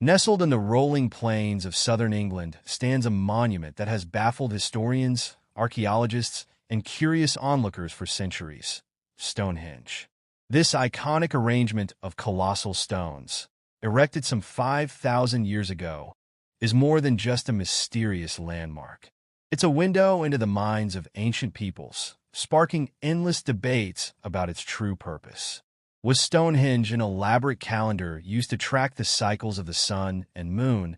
Nestled in the rolling plains of southern England stands a monument that has baffled historians, archaeologists, and curious onlookers for centuries: Stonehenge. This iconic arrangement of colossal stones, erected some 5,000 years ago, is more than just a mysterious landmark. It's a window into the minds of ancient peoples, sparking endless debates about its true purpose. Was Stonehenge an elaborate calendar used to track the cycles of the sun and moon,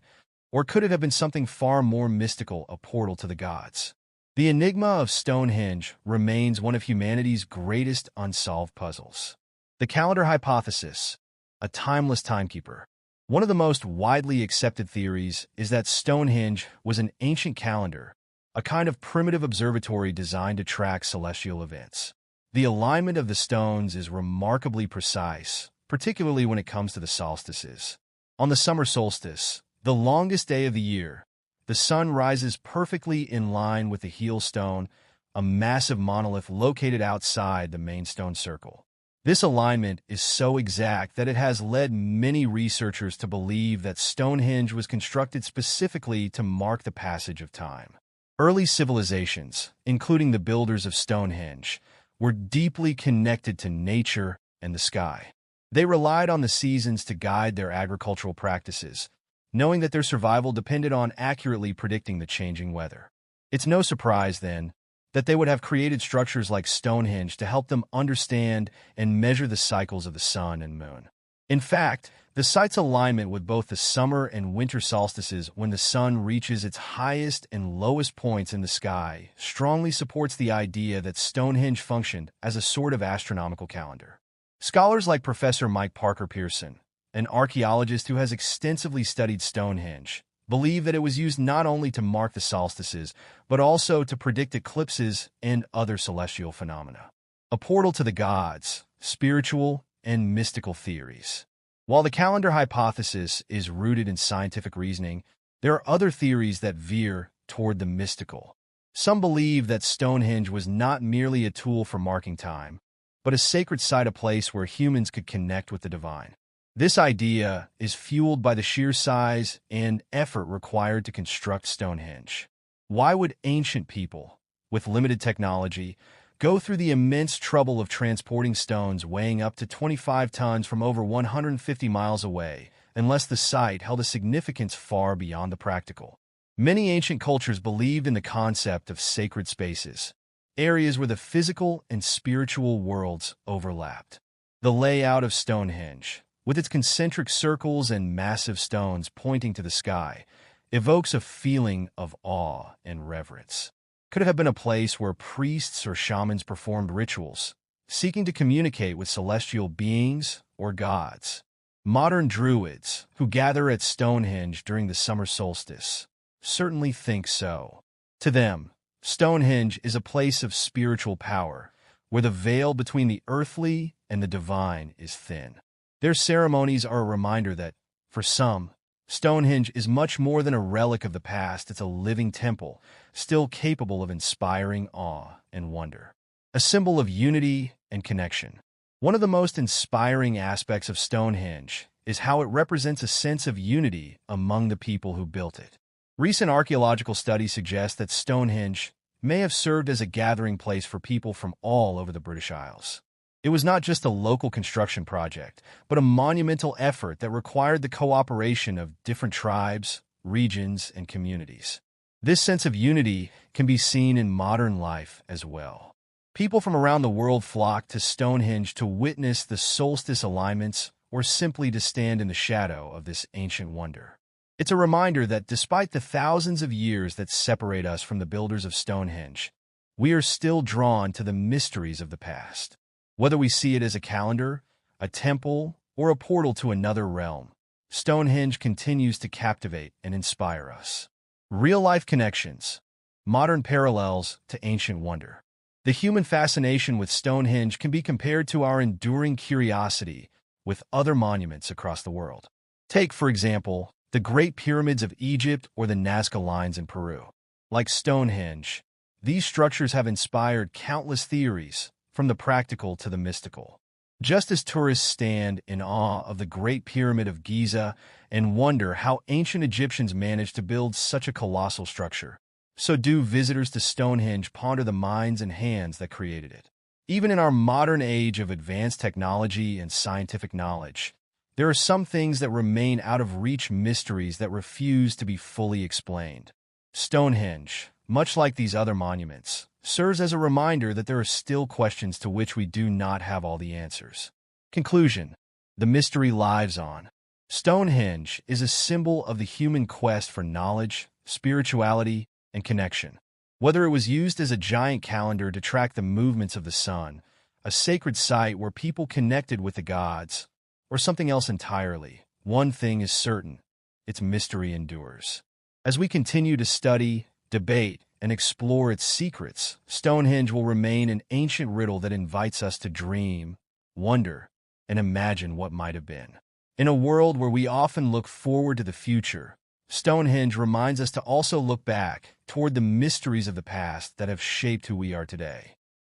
or could it have been something far more mystical, a portal to the gods? The enigma of Stonehenge remains one of humanity's greatest unsolved puzzles. The calendar hypothesis, a timeless timekeeper. One of the most widely accepted theories is that Stonehenge was an ancient calendar, a kind of primitive observatory designed to track celestial events. The alignment of the stones is remarkably precise, particularly when it comes to the solstices. On the summer solstice, the longest day of the year, the sun rises perfectly in line with the heel stone, a massive monolith located outside the main stone circle. This alignment is so exact that it has led many researchers to believe that Stonehenge was constructed specifically to mark the passage of time. Early civilizations, including the builders of Stonehenge, were deeply connected to nature and the sky. They relied on the seasons to guide their agricultural practices, knowing that their survival depended on accurately predicting the changing weather. It's no surprise, then, that they would have created structures like Stonehenge to help them understand and measure the cycles of the sun and moon. In fact, the site's alignment with both the summer and winter solstices, when the sun reaches its highest and lowest points in the sky, strongly supports the idea that Stonehenge functioned as a sort of astronomical calendar. Scholars like Professor Mike Parker Pearson, an archaeologist who has extensively studied Stonehenge, believe that it was used not only to mark the solstices, but also to predict eclipses and other celestial phenomena. A portal to the gods, spiritual, and mystical theories. While the calendar hypothesis is rooted in scientific reasoning, there are other theories that veer toward the mystical. Some believe that Stonehenge was not merely a tool for marking time, but a sacred site, a place where humans could connect with the divine. This idea is fueled by the sheer size and effort required to construct Stonehenge. Why would ancient people, with limited technology, go through the immense trouble of transporting stones weighing up to 25 tons from over 150 miles away, unless the site held a significance far beyond the practical? Many ancient cultures believed in the concept of sacred spaces, areas where the physical and spiritual worlds overlapped. The layout of Stonehenge, with its concentric circles and massive stones pointing to the sky, evokes a feeling of awe and reverence. Could it have been a place where priests or shamans performed rituals, seeking to communicate with celestial beings or gods? Modern druids, who gather at Stonehenge during the summer solstice, certainly think so. To them, Stonehenge is a place of spiritual power, where the veil between the earthly and the divine is thin. Their ceremonies are a reminder that, for some, Stonehenge is much more than a relic of the past. It's a living temple, still capable of inspiring awe and wonder. A symbol of unity and connection. One of the most inspiring aspects of Stonehenge is how it represents a sense of unity among the people who built it. Recent archaeological studies suggest that Stonehenge may have served as a gathering place for people from all over the British Isles. It was not just a local construction project, but a monumental effort that required the cooperation of different tribes, regions, and communities. This sense of unity can be seen in modern life as well. People from around the world flock to Stonehenge to witness the solstice alignments or simply to stand in the shadow of this ancient wonder. It's a reminder that despite the thousands of years that separate us from the builders of Stonehenge, we are still drawn to the mysteries of the past. Whether we see it as a calendar, a temple, or a portal to another realm, Stonehenge continues to captivate and inspire us. Real-life connections, modern parallels to ancient wonder. The human fascination with Stonehenge can be compared to our enduring curiosity with other monuments across the world. Take, for example, the Great Pyramids of Egypt or the Nazca Lines in Peru. Like Stonehenge, these structures have inspired countless theories, from the practical to the mystical. Just as tourists stand in awe of the Great Pyramid of Giza and wonder how ancient Egyptians managed to build such a colossal structure, so do visitors to Stonehenge ponder the minds and hands that created it. Even in our modern age of advanced technology and scientific knowledge, there are some things that remain out of reach, mysteries that refuse to be fully explained. Stonehenge, much like these other monuments, serves as a reminder that there are still questions to which we do not have all the answers. Conclusion: the mystery lives on. Stonehenge is a symbol of the human quest for knowledge, spirituality, and connection. Whether it was used as a giant calendar to track the movements of the sun, a sacred site where people connected with the gods, or something else entirely, one thing is certain: its mystery endures. As we continue to study, debate, and explore its secrets, Stonehenge will remain an ancient riddle that invites us to dream, wonder, and imagine what might have been. In a world where we often look forward to the future, Stonehenge reminds us to also look back toward the mysteries of the past that have shaped who we are today.